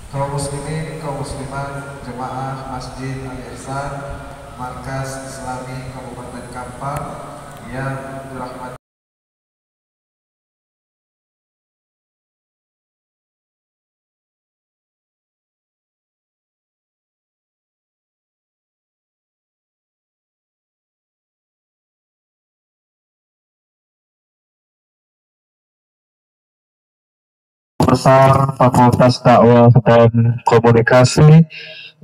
kaum muslimin, kaum muslimat, jemaah Masjid Al-Ihsan, Markas Islami Kabupaten Kampar yang dirahmati Besar Fakultas Dakwah dan Komunikasi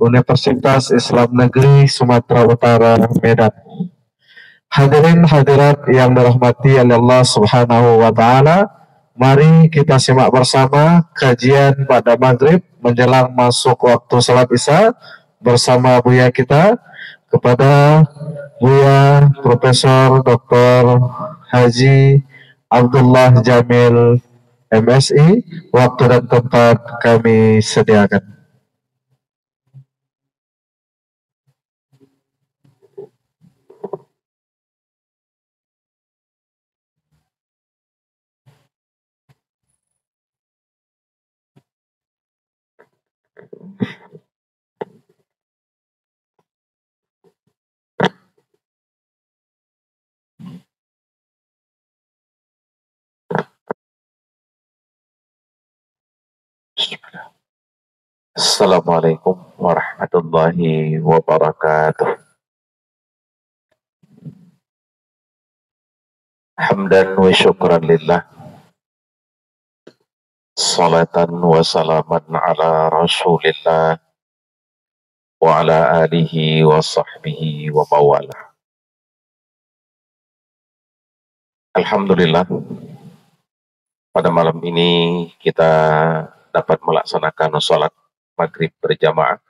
Universitas Islam Negeri Sumatera Utara Medan. Hadirin hadirat yang dirahmati oleh Allah Subhanahu wa taala, mari kita simak bersama kajian pada maghrib menjelang masuk waktu salat Isya bersama Buya kita, kepada Buya Profesor Dr. Haji Abdullah Jamil MSI. Waktu dan tempat kami sediakan. Assalamualaikum warahmatullahi wabarakatuh. Hamdan wa syukran lillah, salatan wa salaman ala rasulillah wa ala alihi wa sahbihi wa mawalah. Alhamdulillah, pada malam ini kita dapat melaksanakan sholat maghrib berjamaah,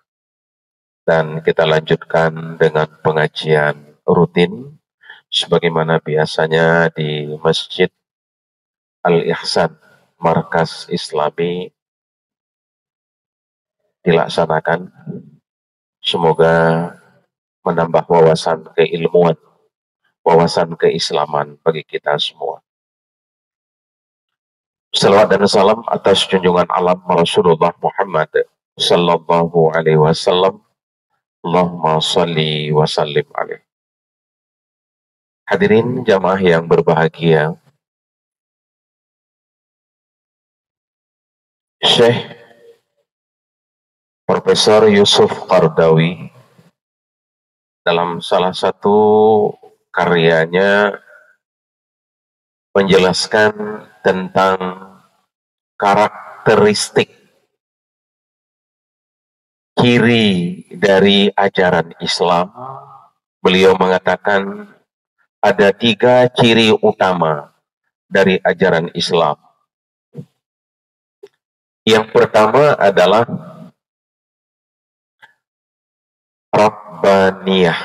dan kita lanjutkan dengan pengajian rutin sebagaimana biasanya di Masjid Al-Ihsan, Markas Islami, dilaksanakan. Semoga menambah wawasan keilmuan, wawasan keislaman bagi kita semua. Salawat dan salam atas junjungan alam Rasulullah Muhammad sallallahu alaihi wasallam. Allahumma salli wa sallim alaih. Hadirin jamaah yang berbahagia, Syekh Profesor Yusuf Qardawi dalam salah satu karyanya menjelaskan tentang karakteristik ciri dari ajaran Islam. Beliau mengatakan ada 3 ciri utama dari ajaran Islam. Yang pertama adalah Rabbaniyah.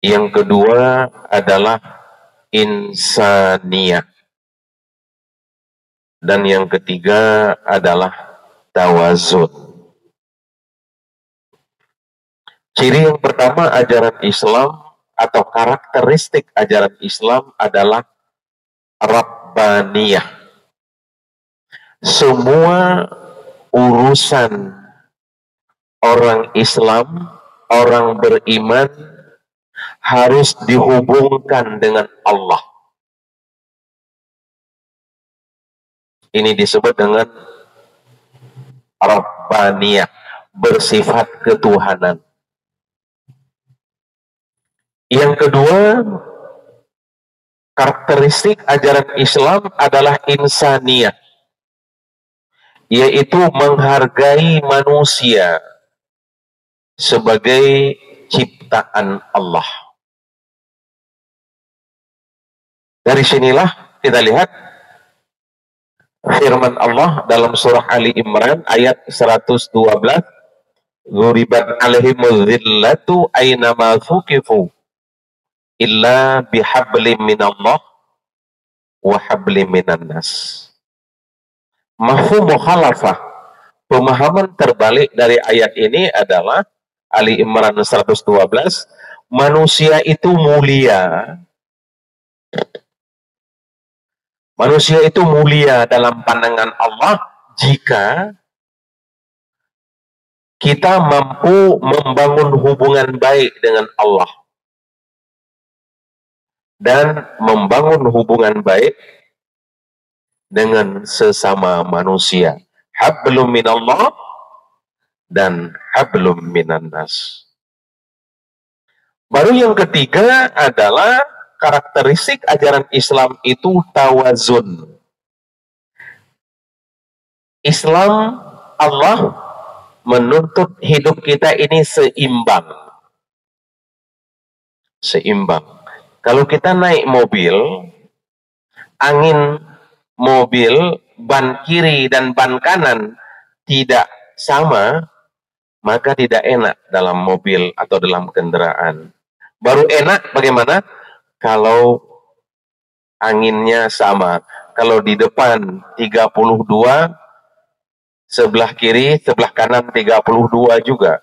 Yang kedua adalah Insaniyah. Dan yang ketiga adalah Tawazun. Ciri yang pertama ajaran Islam atau karakteristik ajaran Islam adalah Rabbaniyah. Semua urusan orang Islam, orang beriman, harus dihubungkan dengan Allah. Ini disebut dengan Rabbaniyah, bersifat ketuhanan. Yang kedua, karakteristik ajaran Islam adalah Insaniyah, yaitu menghargai manusia sebagai ciptaan Allah. Dari sinilah kita lihat firman Allah dalam surah Ali Imran ayat 112, "Dzuribat alaihimuz zillatu aynama thuqifu illa bihablim minallah wa hablim minan nas." Mafhum mukhalafah, pemahaman terbalik dari ayat ini adalah Ali Imran 112, manusia itu mulia Manusia itu mulia dalam pandangan Allah jika kita mampu membangun hubungan baik dengan Allah dan membangun hubungan baik dengan sesama manusia. Hablum minallah dan hablum minan nas. Baru yang ketiga adalah karakteristik ajaran Islam itu tawazun. Islam, Allah menuntut hidup kita ini seimbang. Seimbang. Kalau kita naik mobil, angin mobil, ban kiri dan ban kanan tidak sama, maka tidak enak dalam mobil atau dalam kendaraan. Baru enak bagaimana? Kalau anginnya sama. Kalau di depan 32, sebelah kiri, sebelah kanan 32 juga.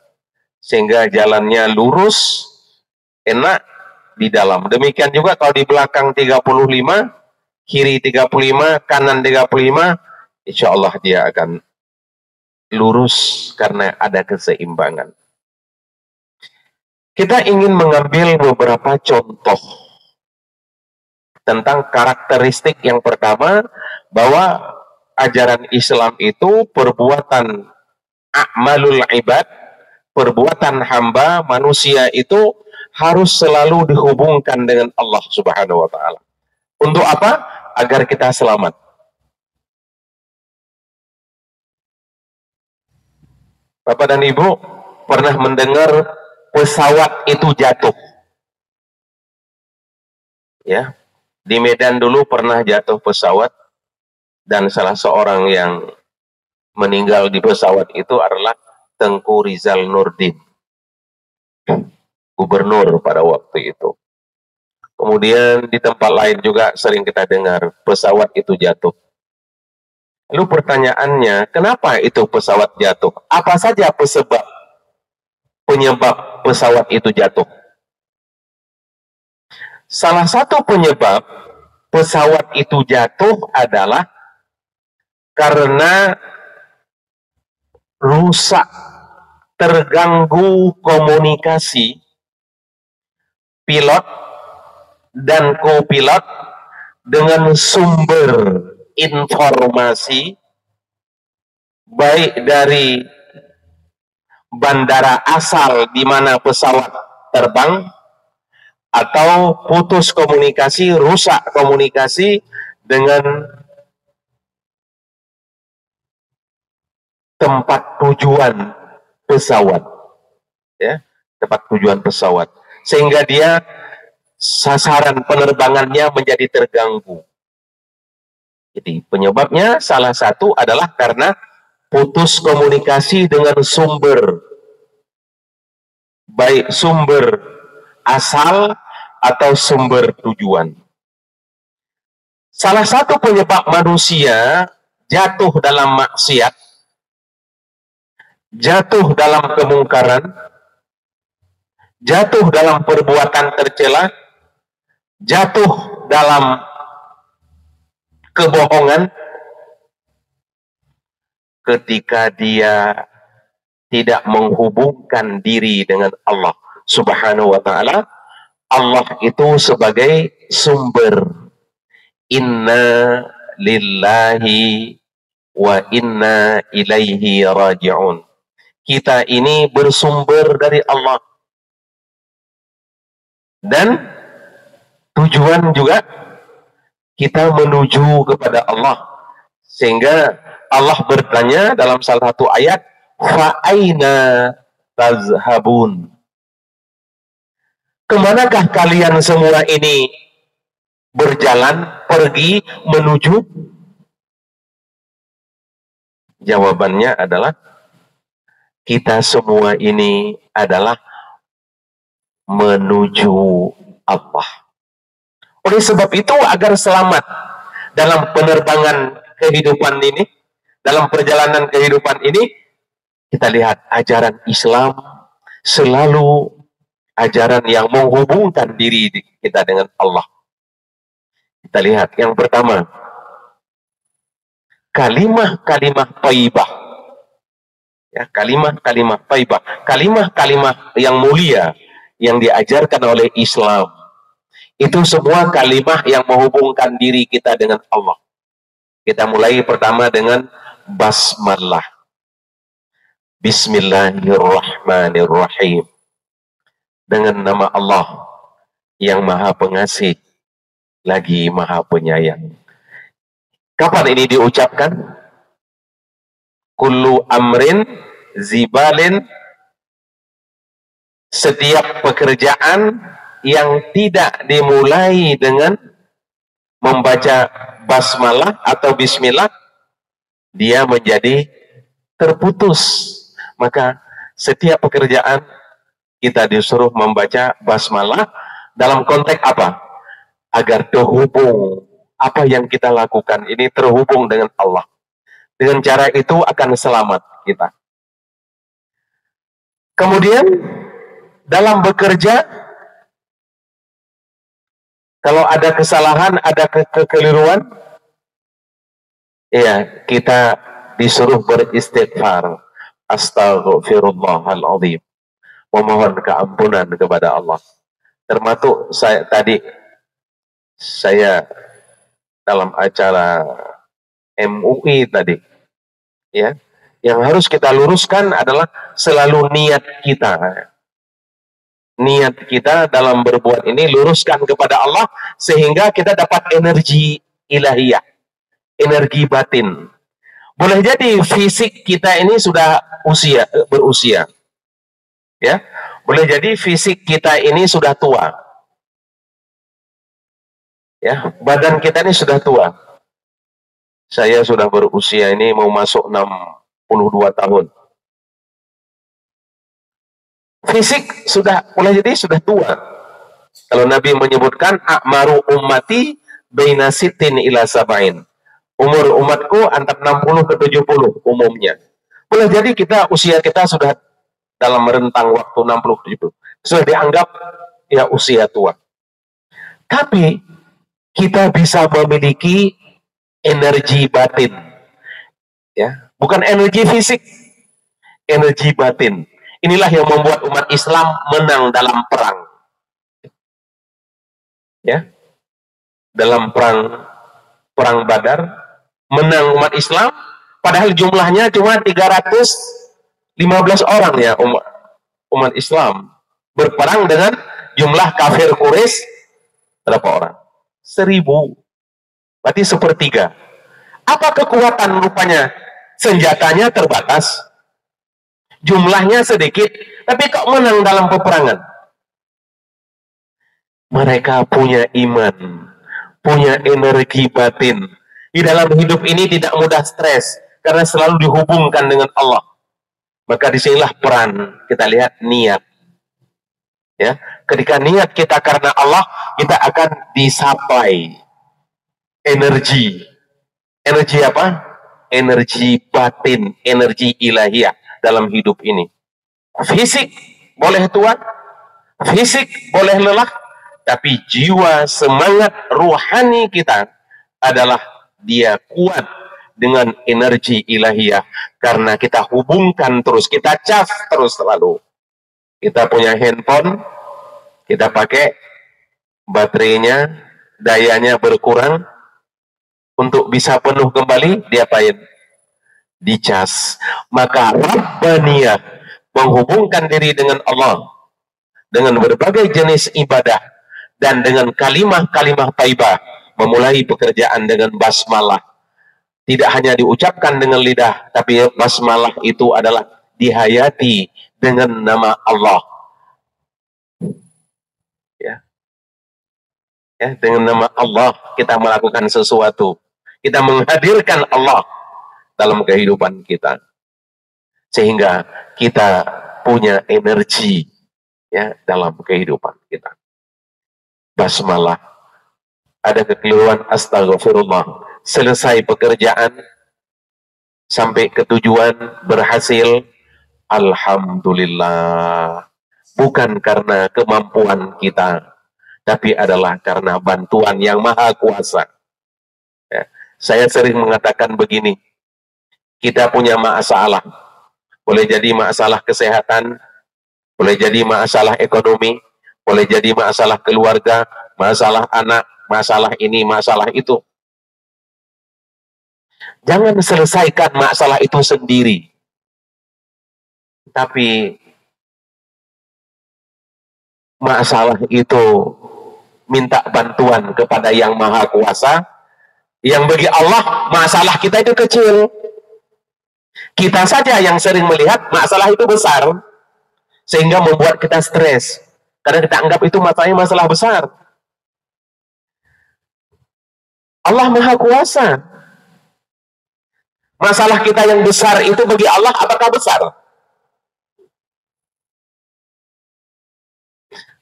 Sehingga jalannya lurus, enak di dalam. Demikian juga kalau di belakang 35, kiri 35, kanan 35, insya Allah dia akan lurus karena ada keseimbangan. Kita ingin mengambil beberapa contoh tentang karakteristik yang pertama, bahwa ajaran Islam itu perbuatan a'malul ibad, perbuatan hamba manusia itu harus selalu dihubungkan dengan Allah Subhanahu wa taala. Untuk apa? Agar kita selamat. Bapak dan Ibu pernah mendengar pesawat itu jatuh? Ya, di Medan dulu pernah jatuh pesawat, dan salah seorang yang meninggal di pesawat itu adalah Tengku Rizal Nurdin, gubernur pada waktu itu. Kemudian di tempat lain juga sering kita dengar pesawat itu jatuh. Lalu pertanyaannya, kenapa itu pesawat jatuh? Apa saja penyebab pesawat itu jatuh? Salah satu penyebab pesawat itu jatuh adalah karena rusak, terganggu komunikasi pilot dan kopilot dengan sumber informasi, baik dari bandara asal di mana pesawat terbang, atau putus komunikasi, rusak komunikasi dengan tempat tujuan pesawat, ya, tempat tujuan pesawat, sehingga dia sasaran penerbangannya menjadi terganggu. Jadi penyebabnya salah satu adalah karena putus komunikasi dengan sumber, baik sumber asal atau sumber tujuan. Salah satu penyebab manusia jatuh dalam maksiat, jatuh dalam kemungkaran, jatuh dalam perbuatan tercela, jatuh dalam kebohongan, ketika dia tidak menghubungkan diri dengan Allah Subhanahu wa ta'ala. Allah itu sebagai sumber. Inna lillahi wa inna ilaihi raji'un. Kita ini bersumber dari Allah, dan tujuan juga kita menuju kepada Allah. Sehingga Allah bertanya dalam salah satu ayat, fa'aina tazhabun, kemanakah kalian semua ini berjalan, pergi, menuju? Jawabannya adalah kita semua ini adalah menuju Allah. Oleh sebab itu, agar selamat dalam penerbangan kehidupan ini, dalam perjalanan kehidupan ini, kita lihat ajaran Islam selalu ajaran yang menghubungkan diri kita dengan Allah. Kita lihat yang pertama, kalimah-kalimah thayyibah. Ya, kalimah-kalimah thayyibah, kalimah-kalimah yang mulia yang diajarkan oleh Islam. Itu semua kalimah yang menghubungkan diri kita dengan Allah. Kita mulai pertama dengan basmalah. Bismillahirrahmanirrahim. Dengan nama Allah yang Maha Pengasih lagi Maha Penyayang. Kapan ini diucapkan? Kullu amrin zibalin, setiap pekerjaan yang tidak dimulai dengan membaca basmalah atau bismillah, dia menjadi terputus. Maka setiap pekerjaan kita disuruh membaca basmalah dalam konteks apa? Agar terhubung, apa yang kita lakukan ini terhubung dengan Allah. Dengan cara itu akan selamat kita. Kemudian dalam bekerja, kalau ada kesalahan, ada kekeliruan, ya kita disuruh beristighfar. Astaghfirullahaladzim. Memohon keampunan kepada Allah. Termasuk saya dalam acara MUI tadi, ya, yang harus kita luruskan adalah selalu niat kita. Niat kita dalam berbuat ini luruskan kepada Allah sehingga kita dapat energi ilahiyah, energi batin. Boleh jadi fisik kita ini sudah berusia, ya. Boleh jadi fisik kita ini sudah tua, ya. Badan kita ini sudah tua. Saya sudah berusia ini mau masuk 62 tahun. Fisik sudah, boleh jadi sudah tua. Kalau Nabi menyebutkan a'maru ummati baina sittin ila sab'in. Umur umatku antara 60 ke 70 umumnya. Boleh jadi usia kita sudah dalam rentang waktu 60 ke 70. Sudah dianggap ya usia tua. Tapi kita bisa memiliki energi batin. Ya, bukan energi fisik, energi batin. Inilah yang membuat umat Islam menang dalam perang. Ya. Dalam perang Badar menang umat Islam, padahal jumlahnya cuma 315 orang ya umat Islam berperang dengan jumlah kafir Quraisy berapa orang? 1000. Berarti sepertiga. Apa kekuatan rupanya? Senjatanya terbatas, jumlahnya sedikit, tapi kok menang dalam peperangan? Mereka punya iman, punya energi batin. Di dalam hidup ini tidak mudah stres, karena selalu dihubungkan dengan Allah. Maka disinilah peran, kita lihat niat. Ya, ketika niat kita karena Allah, kita akan disapai energi. Energi apa? Energi batin, energi ilahiyah dalam hidup ini. Fisik boleh tua, fisik boleh lelah, tapi jiwa, semangat ruhani kita adalah dia kuat dengan energi ilahiyah, karena kita hubungkan terus, kita cas terus selalu. Kita punya handphone, kita pakai baterainya, dayanya berkurang, untuk bisa penuh kembali, diapain? Dicas. Maka Rabbaniyah, menghubungkan diri dengan Allah dengan berbagai jenis ibadah dan dengan kalimah-kalimah thayyibah, memulai pekerjaan dengan basmalah. Tidak hanya diucapkan dengan lidah, tapi basmalah itu adalah dihayati dengan nama Allah. Ya, dengan nama Allah kita melakukan sesuatu. Kita menghadirkan Allah dalam kehidupan kita, sehingga kita punya energi ya dalam kehidupan kita. Basmalah, ada kekeliruan, astagfirullah. Selesai pekerjaan, sampai ke tujuan, berhasil, alhamdulillah. Bukan karena kemampuan kita, tapi adalah karena bantuan yang maha kuasa. Ya. Saya sering mengatakan begini, kita punya masalah. Boleh jadi masalah kesehatan, boleh jadi masalah ekonomi, boleh jadi masalah keluarga, masalah anak, masalah ini, masalah itu. Jangan selesaikan masalah itu sendiri. Tapi masalah itu minta bantuan kepada yang maha kuasa, yang bagi Allah masalah kita itu kecil. Kita saja yang sering melihat masalah itu besar, sehingga membuat kita stres. Karena kita anggap itu masalah besar. Allah maha kuasa. Masalah kita yang besar itu bagi Allah apakah besar?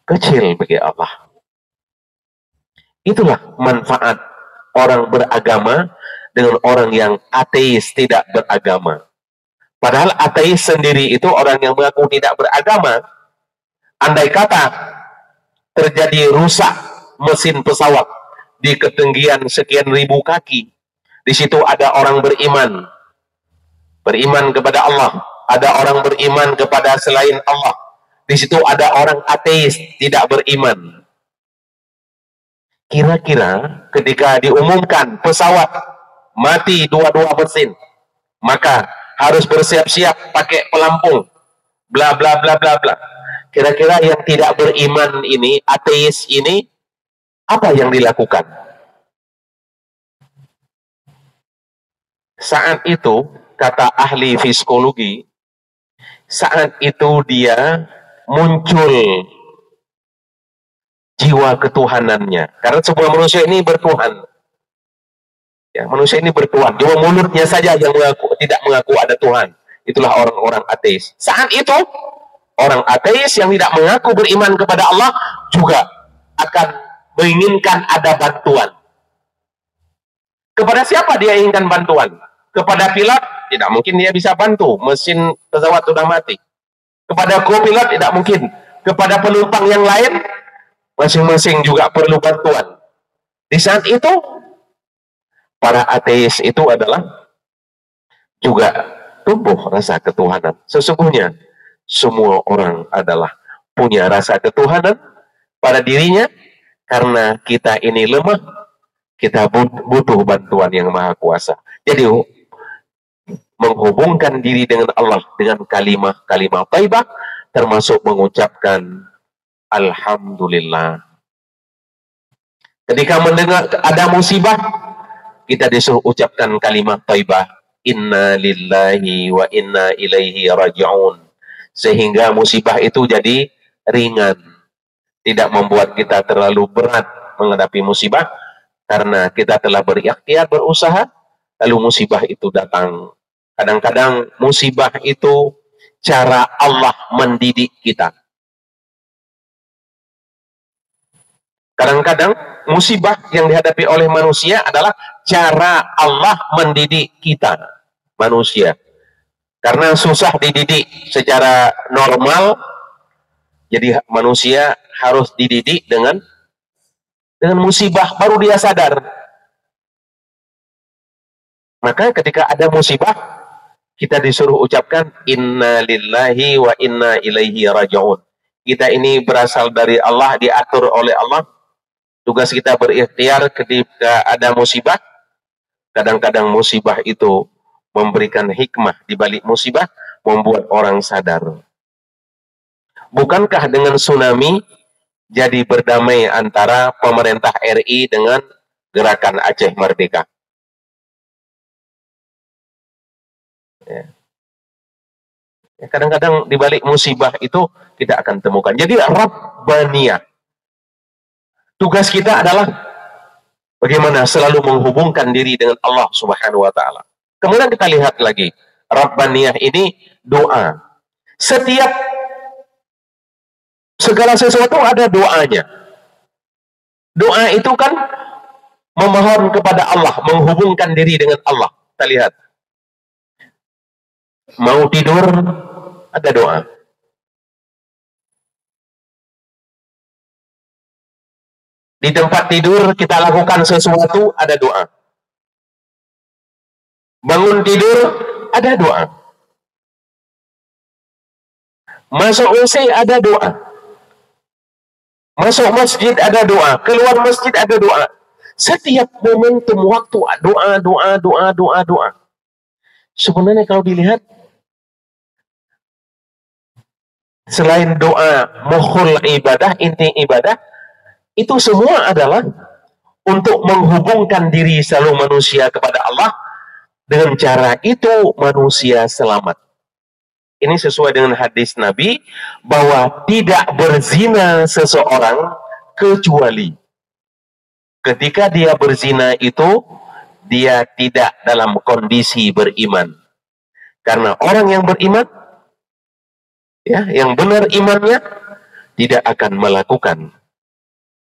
Kecil bagi Allah. Itulah manfaat orang beragama dengan orang yang ateis tidak beragama. Padahal ateis sendiri itu orang yang mengaku tidak beragama. Andai kata terjadi rusak mesin pesawat di ketinggian sekian ribu kaki, di situ ada orang beriman, beriman kepada Allah, ada orang beriman kepada selain Allah, di situ ada orang ateis tidak beriman. Kira-kira ketika diumumkan pesawat mati dua-dua mesin, maka harus bersiap-siap pakai pelampung, bla bla bla bla bla. Kira-kira yang tidak beriman ini, ateis ini, apa yang dilakukan? Saat itu, kata ahli psikologi, saat itu dia muncul jiwa ketuhanannya. Karena sebuah manusia ini bertuhan. Ya, manusia ini bertuhan. Cuma mulutnya saja yang tidak mengaku ada Tuhan. Itulah orang-orang ateis. Saat itu, orang ateis yang tidak mengaku beriman kepada Allah juga akan menginginkan ada bantuan. Kepada siapa dia inginkan bantuan? Kepada pilot, tidak mungkin dia bisa bantu. Mesin pesawat sudah mati. Kepada co-pilot, tidak mungkin. Kepada penumpang yang lain, masing-masing juga perlu bantuan. Di saat itu, para ateis itu adalah juga tumbuh rasa ketuhanan. Sesungguhnya, semua orang adalah punya rasa ketuhanan pada dirinya, karena kita ini lemah, kita butuh bantuan yang maha kuasa. Jadi, menghubungkan diri dengan Allah dengan kalimat-kalimat thayyibah, termasuk mengucapkan Alhamdulillah. Ketika mendengar ada musibah, kita disuruh ucapkan kalimat thayyibah, Inna lillahi wa inna ilaihi raji'un. Sehingga musibah itu jadi ringan. Tidak membuat kita terlalu berat menghadapi musibah, karena kita telah berikhtiar, berusaha, lalu musibah itu datang. Kadang-kadang musibah itu cara Allah mendidik kita. Kadang-kadang musibah yang dihadapi oleh manusia adalah cara Allah mendidik kita, manusia. Karena susah dididik secara normal, jadi manusia harus dididik dengan musibah, baru dia sadar. Maka ketika ada musibah, kita disuruh ucapkan Inna lillahi wa inna ilaihi raji'un. Kita ini berasal dari Allah, diatur oleh Allah. Tugas kita berikhtiar ketika ada musibah. Kadang-kadang musibah itu memberikan hikmah di balik musibah, membuat orang sadar. Bukankah dengan tsunami jadi berdamai antara pemerintah RI dengan gerakan Aceh Merdeka? Kadang-kadang di balik musibah itu kita akan temukan. Jadi Rabbaniyah. Tugas kita adalah bagaimana selalu menghubungkan diri dengan Allah Subhanahu wa taala. Kemudian kita lihat lagi, Rabbaniyah ini doa. Setiap segala sesuatu ada doanya. Doa itu kan memohon kepada Allah, menghubungkan diri dengan Allah. Kita lihat. Mau tidur, ada doa. Di tempat tidur kita lakukan sesuatu, ada doa. Bangun tidur ada doa, masuk WC ada doa, masuk masjid ada doa, keluar masjid ada doa. Setiap momentum waktu doa, doa, doa, doa, doa. Sebenarnya kalau dilihat, selain doa, mukhul ibadah, inti ibadah, itu semua adalah untuk menghubungkan diri selalu manusia kepada Allah. Dengan cara itu manusia selamat. Ini sesuai dengan hadis Nabi bahwa tidak berzina seseorang kecuali ketika dia berzina itu dia tidak dalam kondisi beriman. Karena orang yang beriman, ya, yang benar imannya, tidak akan melakukan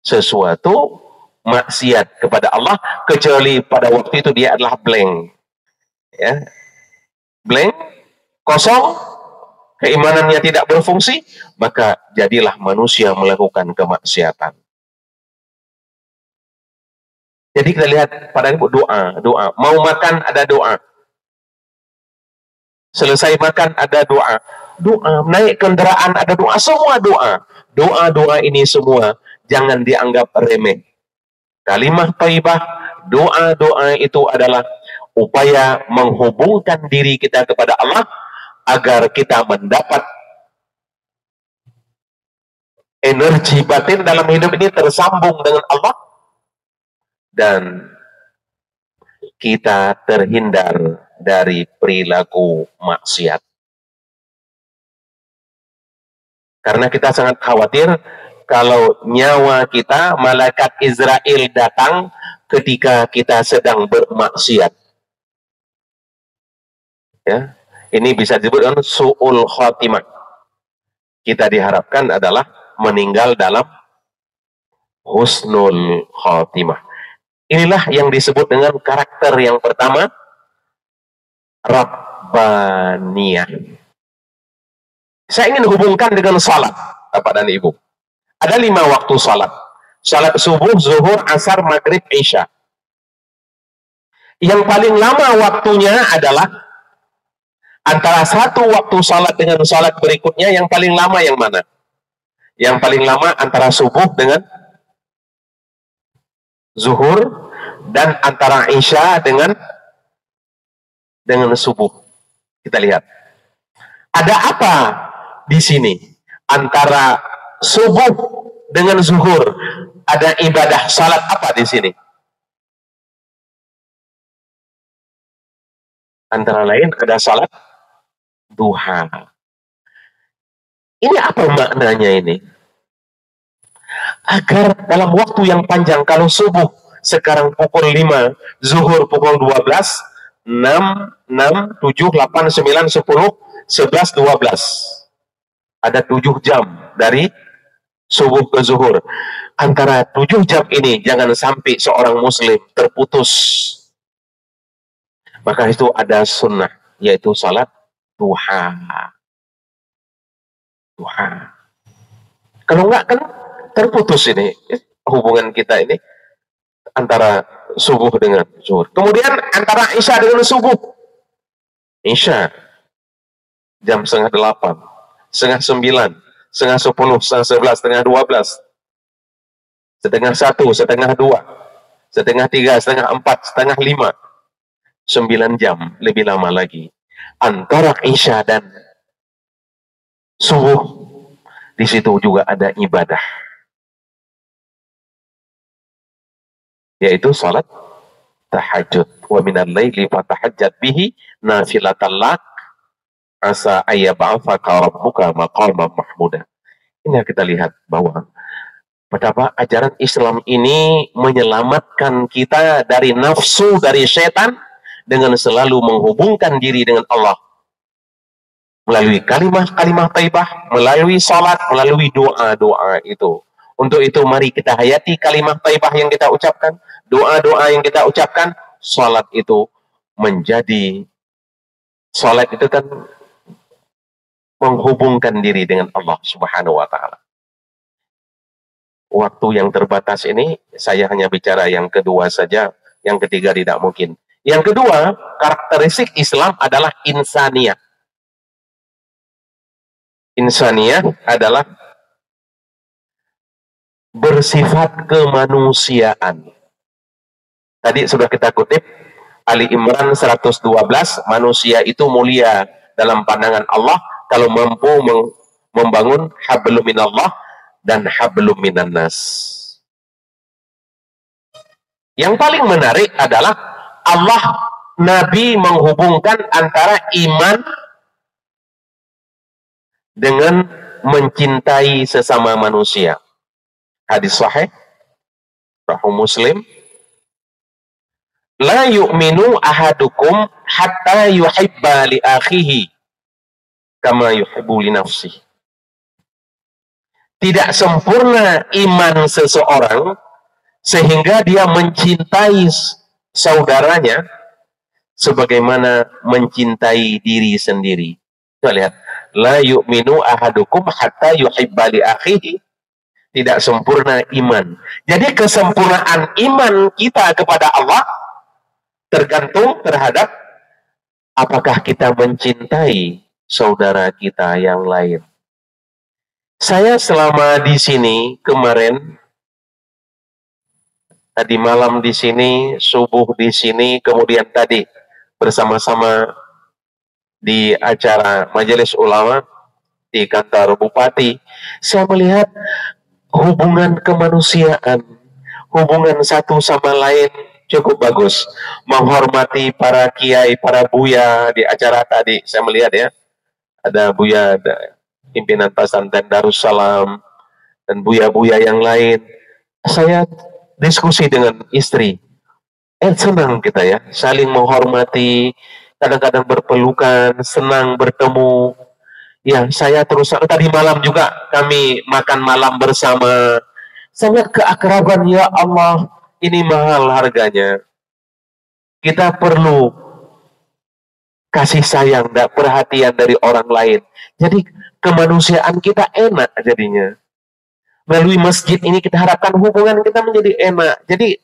sesuatu maksiat kepada Allah kecuali pada waktu itu dia adalah blank, ya, blank, kosong, keimanannya tidak berfungsi, maka jadilah manusia melakukan kemaksiatan. Jadi kita lihat pada ibu doa, doa. Mau makan ada doa. Selesai makan ada doa. Doa, naik kendaraan ada doa, semua doa. Doa-doa ini semua jangan dianggap remeh. Kalimah thayyibah, doa-doa itu adalah upaya menghubungkan diri kita kepada Allah agar kita mendapat energi batin dalam hidup ini tersambung dengan Allah dan kita terhindar dari perilaku maksiat. Karena kita sangat khawatir kalau nyawa kita, malaikat Israel datang ketika kita sedang bermaksiat. Ya, ini bisa disebut dengan su'ul khotimah. Kita diharapkan adalah meninggal dalam husnul khotimah. Inilah yang disebut dengan karakter yang pertama, Rabbaniyah. Saya ingin hubungkan dengan salat, Bapak dan Ibu. Ada 5 waktu salat. Salat subuh, zuhur, asar, maghrib, isya. Yang paling lama waktunya adalah antara satu waktu salat dengan salat berikutnya, yang paling lama yang mana? Yang paling lama antara subuh dengan zuhur dan antara isya dengan subuh. Kita lihat. Ada apa di sini? Antara subuh dengan zuhur ada ibadah salat apa di sini? Antara lain ada salat duha. Ini apa maknanya ini? Agar dalam waktu yang panjang, kalau subuh sekarang pukul 5, zuhur pukul 12, 6, 6, 7, 8, 9, 10, 11, 12. Ada 7 jam dari subuh ke zuhur. Antara 7 jam ini jangan sampai seorang muslim terputus. Maka itu ada sunnah, yaitu salat duha. Duha. Kalau enggak kan terputus ini hubungan kita ini antara subuh dengan zuhur. Kemudian antara isya dengan subuh. Isya jam 7:30, 8:30, 9:30, 10, 11, 12, 1:30, 1:30, 2:30, 3:30, 4, 4:30, 9 jam, lebih lama lagi. Antara isya dan subuh, di situ juga ada ibadah, yaitu salat tahajud. Wa minal laili fatahajjat bihi nafilatan lak asa ayyab'atsaka rabbuka maqaman mahmuda. Ini yang kita lihat bahwa betapa ajaran Islam ini menyelamatkan kita dari nafsu, dari setan, dengan selalu menghubungkan diri dengan Allah melalui kalimah-kalimah thayyibah, melalui salat, melalui doa-doa itu. Untuk itu mari kita hayati kalimah thayyibah yang kita ucapkan, doa-doa yang kita ucapkan. Salat itu menjadi, salat itu kan menghubungkan diri dengan Allah Subhanahu wa ta'ala. Waktu yang terbatas ini saya hanya bicara yang kedua saja, yang ketiga tidak mungkin. Yang kedua, karakteristik Islam adalah insaniyah. Insaniyah adalah bersifat kemanusiaan. Tadi sudah kita kutip Ali Imran 112, manusia itu mulia dalam pandangan Allah kalau mampu membangun hablum minallah dan hablum minannas. Yang paling menarik adalah Allah, Nabi menghubungkan antara iman dengan mencintai sesama manusia. Hadis sahih Sahih Muslim, la yu'minu ahadukum hatta yuhibba li akhihi kama yuhibbu li nafsihi. Tidak sempurna iman seseorang sehingga dia mencintai saudaranya sebagaimana mencintai diri sendiri. Kita lihat, la yu'minu ahadukum hatta yuhibba li akhihi. Tidak sempurna iman. Jadi kesempurnaan iman kita kepada Allah tergantung terhadap apakah kita mencintai saudara kita yang lain. Saya selama di sini kemarin, tadi malam di sini, subuh di sini, kemudian tadi bersama-sama di acara majelis ulama di kantor bupati, saya melihat hubungan kemanusiaan, hubungan satu sama lain cukup bagus. Menghormati para kiai, para buya di acara tadi, saya melihat ya, ada buya, ada pimpinan pesantren Darussalam, dan buya-buya yang lain. Saya diskusi dengan istri, senang kita ya, saling menghormati, kadang-kadang berpelukan, senang bertemu. Ya, saya terus tadi malam juga kami makan malam bersama. Sangat keakraban, ya Allah, ini mahal harganya. Kita perlu kasih sayang dan perhatian dari orang lain. Jadi kemanusiaan kita enak jadinya. Melalui masjid ini kita harapkan hubungan kita menjadi enak. Jadi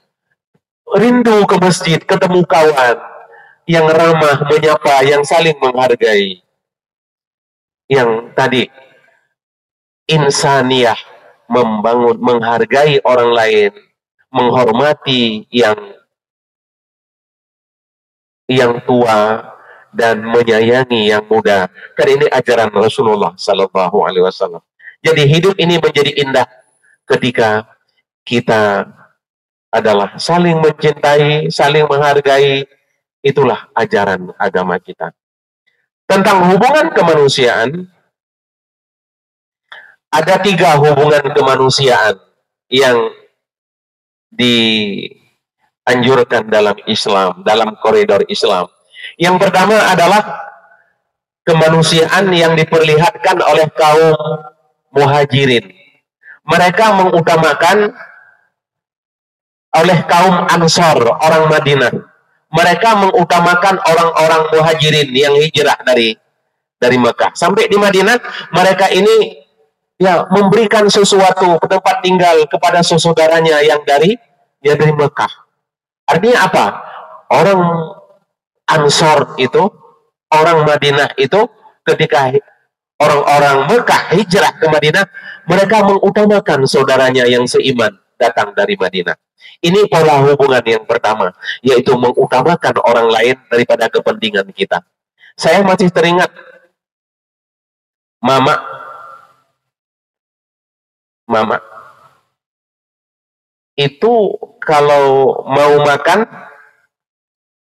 rindu ke masjid, ketemu kawan yang ramah, menyapa, yang saling menghargai. Yang tadi insaniyah, membangun, menghargai orang lain, menghormati yang tua dan menyayangi yang muda. Karena ini ajaran Rasulullah Sallallahu Alaihi Wasallam. Jadi hidup ini menjadi indah ketika kita adalah saling mencintai, saling menghargai. Itulah ajaran agama kita. Tentang hubungan kemanusiaan, ada 3 hubungan kemanusiaan yang dianjurkan dalam Islam, dalam koridor Islam. Yang pertama adalah kemanusiaan yang diperlihatkan oleh kaum muhajirin. Mereka mengutamakan oleh kaum Ansar, orang Madinah. Mereka mengutamakan orang-orang muhajirin yang hijrah dari Mekah. Sampai di Madinah, mereka ini ya memberikan sesuatu tempat tinggal kepada saudaranya yang dari Mekah. Artinya apa? Orang Ansar itu, orang Madinah itu, ketika orang-orang Mekah hijrah ke Madinah, mereka mengutamakan saudaranya yang seiman datang dari Madinah. Ini pola hubungan yang pertama, yaitu mengutamakan orang lain daripada kepentingan kita. Saya masih teringat Mama itu kalau mau makan,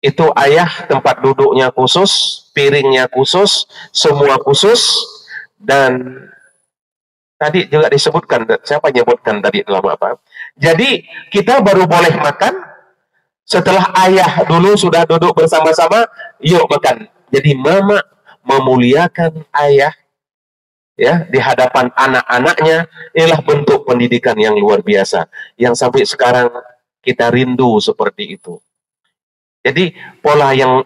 itu ayah tempat duduknya khusus, piringnya khusus, semua khusus. Dan tadi juga disebutkan, siapa nyebutkan tadi dalam apa? Jadi kita baru boleh makan setelah ayah dulu sudah duduk bersama-sama, yuk makan. Jadi mama memuliakan ayah ya di hadapan anak-anaknya. Inilah bentuk pendidikan yang luar biasa yang sampai sekarang kita rindu seperti itu. Jadi pola yang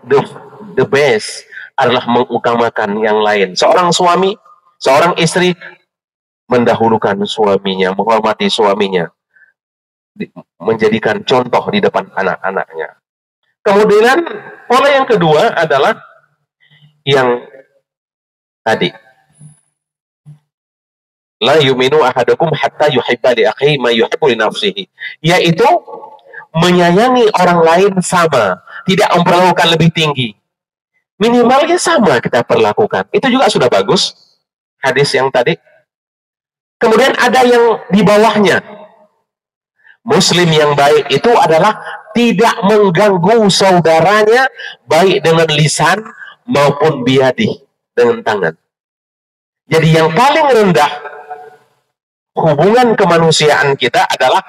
the best adalah mengutamakan yang lain. Seorang suami, seorang istri mendahulukan suaminya, menghormati suaminya, menjadikan contoh di depan anak-anaknya. Kemudian pola yang kedua adalah yang tadi, la yuminu ahadukum hatta yuhibba li akhihi ma yuhibbu li nafsihi, yaitu menyayangi orang lain sama, tidak memperlakukan lebih tinggi, minimalnya sama kita perlakukan, itu juga sudah bagus hadis yang tadi. Kemudian ada yang di bawahnya, muslim yang baik itu adalah tidak mengganggu saudaranya baik dengan lisan maupun biadi, dengan tangan. Jadi yang paling rendah hubungan kemanusiaan kita adalah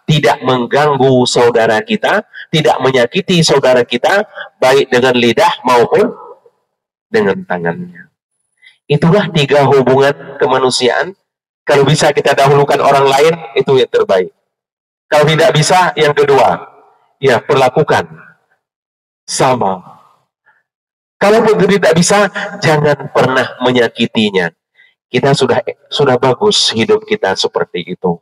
tidak mengganggu saudara kita, tidak menyakiti saudara kita, baik dengan lidah maupun dengan tangannya. Itulah 3 hubungan kemanusiaan. Kalau bisa kita dahulukan orang lain, itu yang terbaik. Kalau tidak bisa, yang kedua, ya perlakukan sama. Kalau tidak bisa, jangan pernah menyakitinya. Kita sudah bagus hidup kita seperti itu.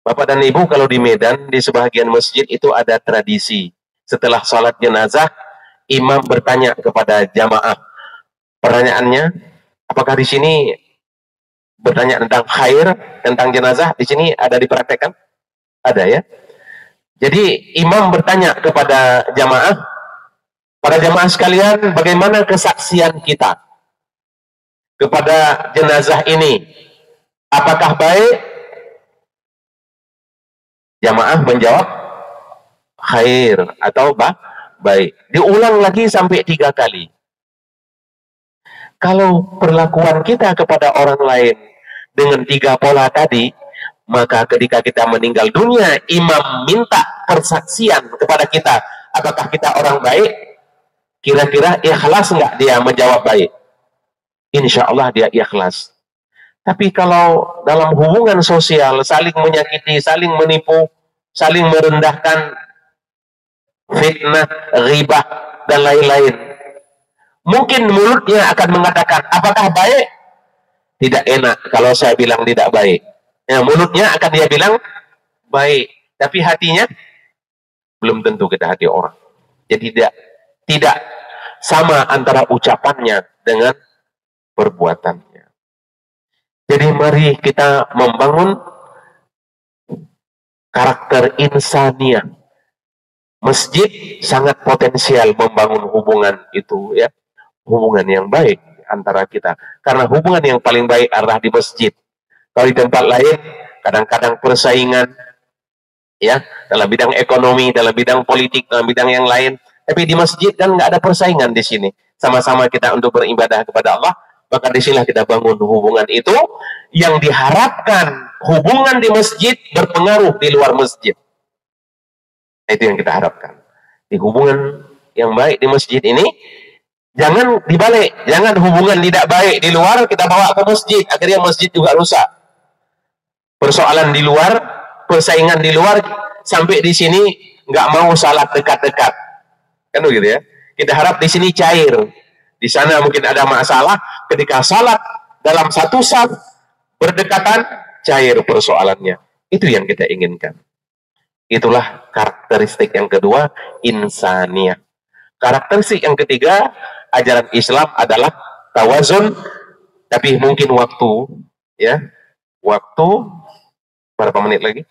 Bapak dan Ibu, kalau di Medan, di sebagian masjid itu ada tradisi. Setelah sholat jenazah, imam bertanya kepada jamaah. Pertanyaannya, apakah di sini bertanya tentang khair, tentang jenazah, di sini ada dipraktekkan? Ada ya? Jadi imam bertanya kepada jamaah, para jamaah sekalian, bagaimana kesaksian kita kepada jenazah ini? Apakah baik? Jamaah menjawab khair atau baik. Diulang lagi sampai 3 kali. Kalau perlakuan kita kepada orang lain dengan 3 pola tadi, maka ketika kita meninggal dunia, imam minta persaksian kepada kita, apakah kita orang baik? Kira-kira ikhlas nggak dia menjawab baik? Insya Allah dia ikhlas. Tapi kalau dalam hubungan sosial, saling menyakiti, saling menipu, saling merendahkan, fitnah, ghibah, dan lain-lain, mungkin mulutnya akan mengatakan, apakah baik? Tidak enak kalau saya bilang tidak baik. Ya, mulutnya akan dia bilang baik, tapi hatinya belum tentu kita hati orang. Jadi tidak sama antara ucapannya dengan perbuatannya. Jadi mari kita membangun karakter insaniah. Masjid sangat potensial membangun hubungan itu, ya, hubungan yang baik antara kita. Karena hubungan yang paling baik adalah di masjid. Kalau di tempat lain, kadang-kadang persaingan, ya, dalam bidang ekonomi, dalam bidang politik, dalam bidang yang lain. Tapi di masjid kan nggak ada persaingan di sini. Sama-sama kita untuk beribadah kepada Allah, maka disinilah kita bangun hubungan itu yang diharapkan hubungan di masjid berpengaruh di luar masjid. Itu yang kita harapkan. Di hubungan yang baik di masjid ini, jangan dibalik, jangan hubungan tidak baik di luar kita bawa ke masjid, akhirnya masjid juga rusak. Persoalan di luar, persaingan di luar, sampai di sini nggak mau salat dekat-dekat, kan begitu ya. Kita harap di sini cair. Di sana mungkin ada masalah, ketika salat dalam satu saf berdekatan, cair persoalannya. Itu yang kita inginkan. Itulah karakteristik yang kedua, insaniah. Karakteristik yang ketiga, ajaran Islam adalah tawazun, tapi mungkin waktu, ya, waktu berapa menit lagi?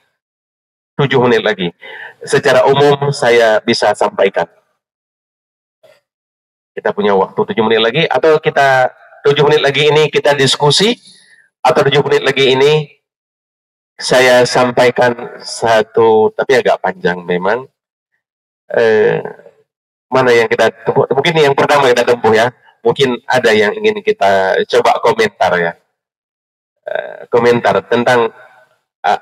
7 menit lagi. Secara umum saya bisa sampaikan. Kita punya waktu 7 menit lagi, atau kita 7 menit lagi ini kita diskusi, atau 7 menit lagi ini saya sampaikan satu, tapi agak panjang memang. Mana yang kita tempuh? Mungkin yang pertama kita tempuh ya. Mungkin ada yang ingin kita coba komentar ya. Komentar tentang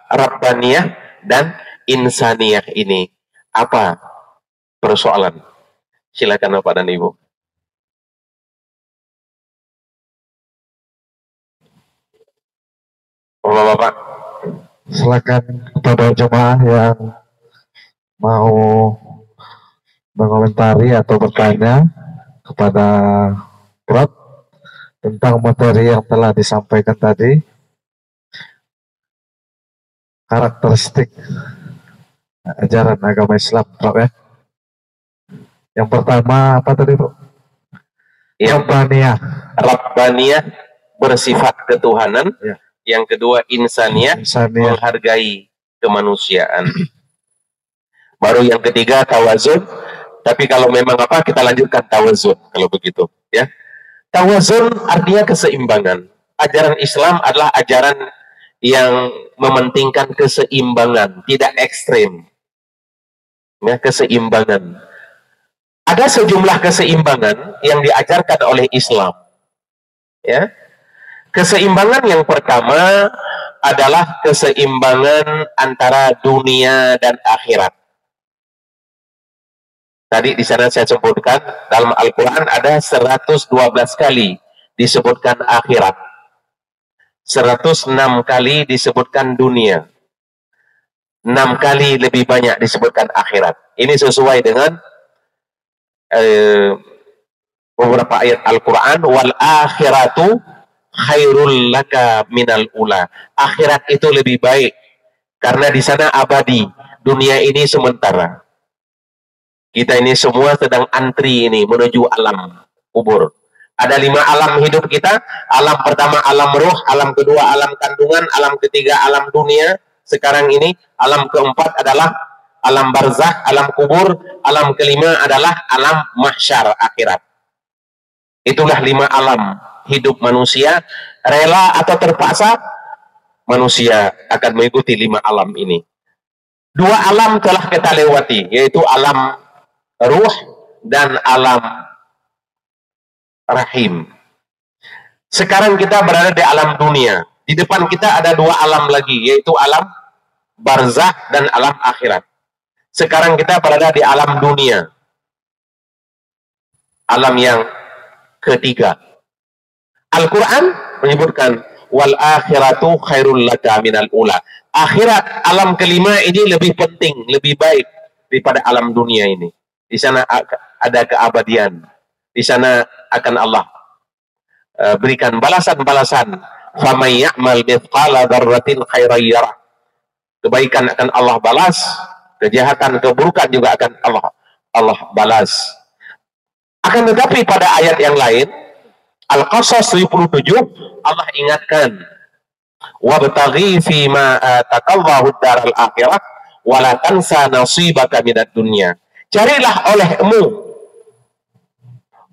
Rabbaniyah dan Insaniyah ini. Apa persoalan? Silakan Bapak dan Ibu. Bapak-bapak. Silakan kepada jemaah yang mau mengomentari atau bertanya kepada Prof tentang materi yang telah disampaikan tadi, karakteristik ajaran agama Islam, Prof ya. Yang pertama apa tadi, Bro? Yang Rabbaniyah, bersifat ketuhanan. Ya. Yang kedua insaniyah, menghargai kemanusiaan. Baru yang ketiga tawazun. Tapi kalau memang apa, kita lanjutkan tawazun kalau begitu, ya. Tawazun artinya keseimbangan. Ajaran Islam adalah ajaran yang mementingkan keseimbangan, tidak ekstrim. Ya, keseimbangan. Ada sejumlah keseimbangan yang diajarkan oleh Islam. Ya. Keseimbangan yang pertama adalah keseimbangan antara dunia dan akhirat. Tadi di sana saya sebutkan, dalam Al-Quran ada 112 kali disebutkan akhirat. 106 kali disebutkan dunia. 6 kali lebih banyak disebutkan akhirat. Ini sesuai dengan beberapa ayat Al-Quran. Wal akhiratu khairul laka minal ula. Akhirat itu lebih baik karena di sana abadi. Dunia ini sementara. Kita ini semua sedang antri ini menuju alam kubur. Ada 5 alam hidup kita. Alam pertama alam ruh, alam kedua alam kandungan, alam ketiga alam dunia. Sekarang ini alam keempat adalah alam barzakh, alam kubur. Alam kelima adalah alam mahsyar akhirat. Itulah 5 alam hidup manusia. Rela atau terpaksa, manusia akan mengikuti 5 alam ini. 2 alam telah kita lewati, yaitu alam ruh dan alam rahim. Sekarang kita berada di alam dunia. Di depan kita ada 2 alam lagi, yaitu alam barzakh dan alam akhirat. Sekarang kita berada di alam dunia. Alam yang ketiga. Al-Quran menyebutkan wal akhiratu khairul laka minal ula. Akhirat, alam kelima ini lebih penting, lebih baik daripada alam dunia ini. Di sana ada keabadian. Di sana akan Allah berikan balasan-balasan. Faman ya'mal mithqala dzarratin khairan yarah. Kebaikan akan Allah balas, kejahatan, keburukan juga akan Allah balas. Akan tetapi pada ayat yang lain, Al-Qasas 77, Allah ingatkan, wabtaghi fima atakallahu daral akhirah wala tansa nasibaka minad dunya. Carilah olehmu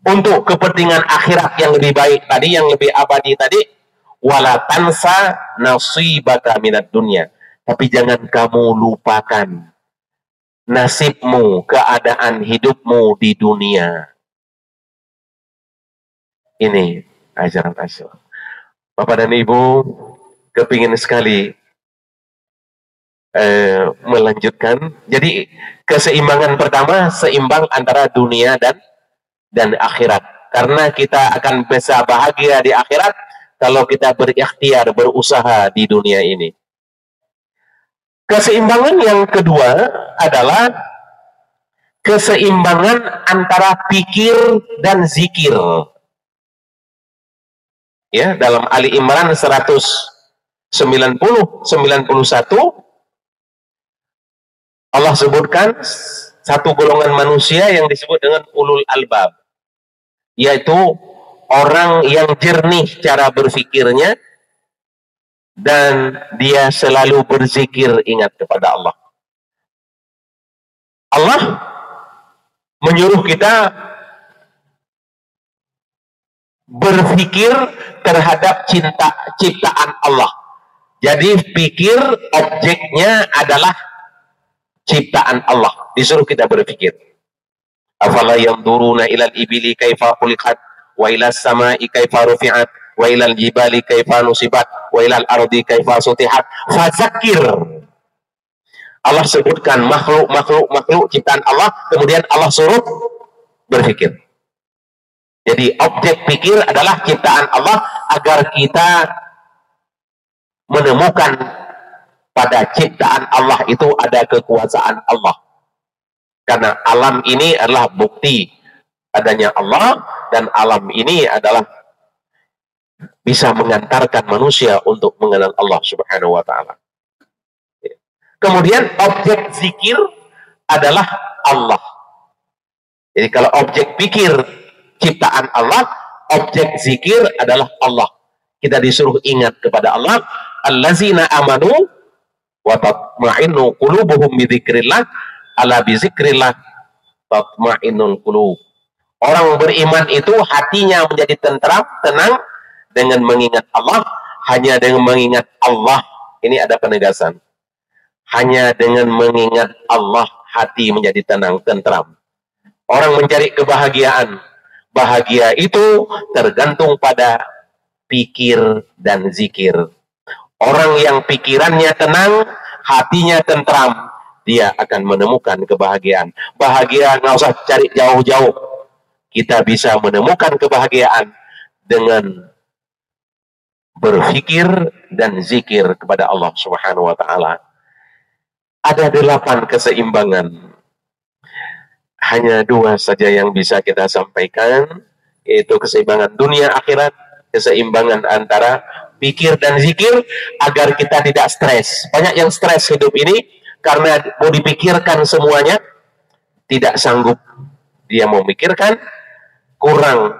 untuk kepentingan akhirat yang lebih baik tadi, yang lebih abadi tadi, wala tansa nasibaka minad dunya. Tapi jangan kamu lupakan nasibmu, keadaan hidupmu di dunia. Ini ajaran Islam. Bapak dan Ibu, kepingin sekali melanjutkan. Jadi keseimbangan pertama, seimbang antara dunia dan akhirat. Karena kita akan bisa bahagia di akhirat kalau kita berikhtiar, berusaha di dunia ini. Keseimbangan yang kedua adalah keseimbangan antara pikir dan zikir. Ya, dalam Ali Imran 190-91 Allah sebutkan satu golongan manusia yang disebut dengan ulul albab, yaitu orang yang jernih cara berfikirnya dan dia selalu berzikir, ingat kepada Allah. Allah menyuruh kita berpikir terhadap ciptaan Allah. Jadi pikir objeknya adalah ciptaan Allah. Disuruh kita berpikir. Afala yanzuruna ilal ibili kaifa khuliqat wa ilas samai kaifa rufi'at wa ilal jibali kaifa nusibat wa ilal ardi kaifa sutihat fadzakir. Allah sebutkan makhluk ciptaan Allah, kemudian Allah suruh berpikir. Jadi objek pikir adalah ciptaan Allah agar kita menemukan pada ciptaan Allah itu ada kekuasaan Allah. Karena alam ini adalah bukti adanya Allah, dan alam ini adalah bisa mengantarkan manusia untuk mengenal Allah Subhanahu wa ta'ala. Kemudian objek zikir adalah Allah. Jadi kalau objek pikir ciptaan Allah, objek zikir adalah Allah. Kita disuruh ingat kepada Allah, allazina amanu wa tatma'innu qulubuhum bi dzikrillah, ala bi dzikrillah tatma'innul qulub. Orang beriman itu hatinya menjadi tentram, tenang dengan mengingat Allah. Hanya dengan mengingat Allah, ini ada penegasan. Hanya dengan mengingat Allah, hati menjadi tenang, tentram. Orang mencari kebahagiaan. Bahagia itu tergantung pada pikir dan zikir. Orang yang pikirannya tenang, hatinya tentram, dia akan menemukan kebahagiaan. Bahagia nggak usah cari jauh-jauh. Kita bisa menemukan kebahagiaan dengan berpikir dan zikir kepada Allah Subhanahu wa Ta'ala. Ada 8 keseimbangan. Hanya 2 saja yang bisa kita sampaikan, yaitu keseimbangan dunia akhirat, keseimbangan antara pikir dan zikir, agar kita tidak stres. Banyak yang stres hidup ini karena mau dipikirkan semuanya, tidak sanggup dia mau memikirkan, kurang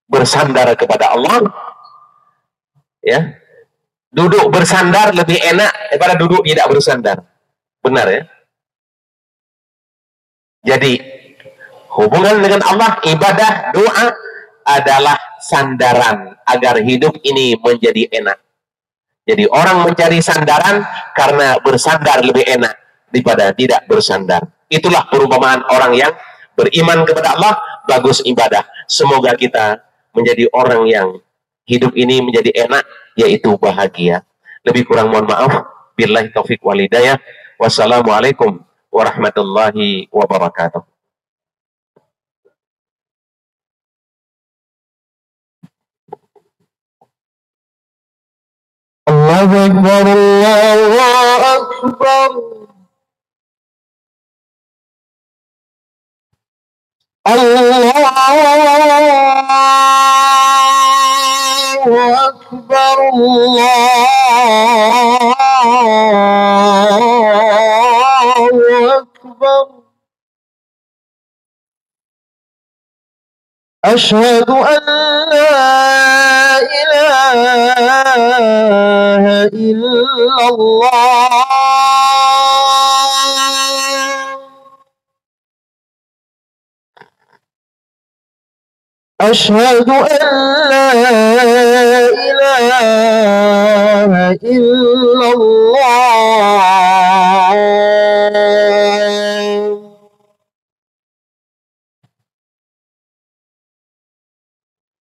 bersandar kepada Allah. Ya, duduk bersandar lebih enak daripada duduk tidak bersandar. Benar ya? Jadi hubungan dengan Allah, ibadah, doa adalah sandaran agar hidup ini menjadi enak. Jadi orang mencari sandaran karena bersandar lebih enak daripada tidak bersandar. Itulah perumpamaan orang yang beriman kepada Allah, bagus ibadah. Semoga kita menjadi orang yang hidup ini menjadi enak, yaitu bahagia. Lebih kurang mohon maaf. Billahi taufik wal hidayah. Wassalamualaikum warahmatullahi wabarakatuh. Allahu Akbar, Allahu Akbar. Allahu Akbar, Allahu Akbar. Asyhadu an la ilaha illallah. أشهد أن لا إله إلا الله.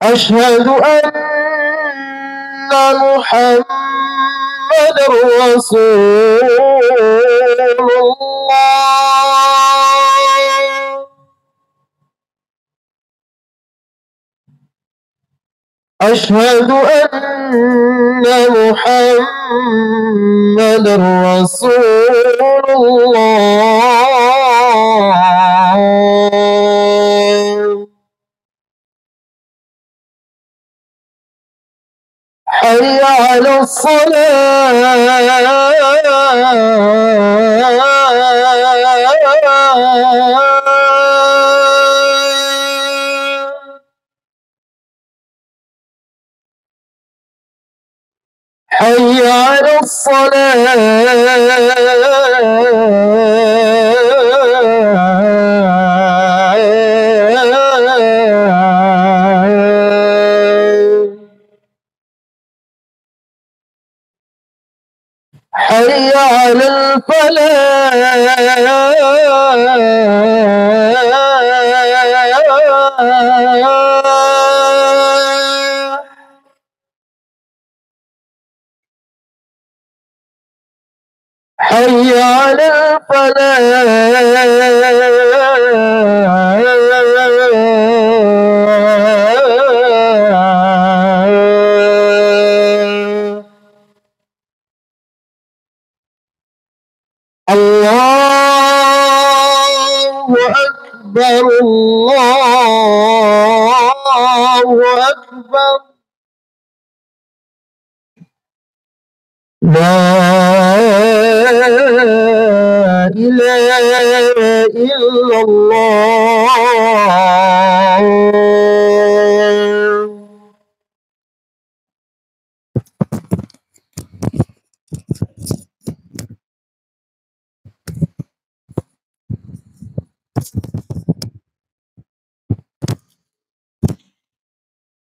أشهد أن محمد رسول الله. أشهد أن محمد رسول الله. حي على الصلاة. حي على الصلاة. حي على الفلاح. حي على الفلاح. الله أكبر، الله أكبر. لا إله إلا الله.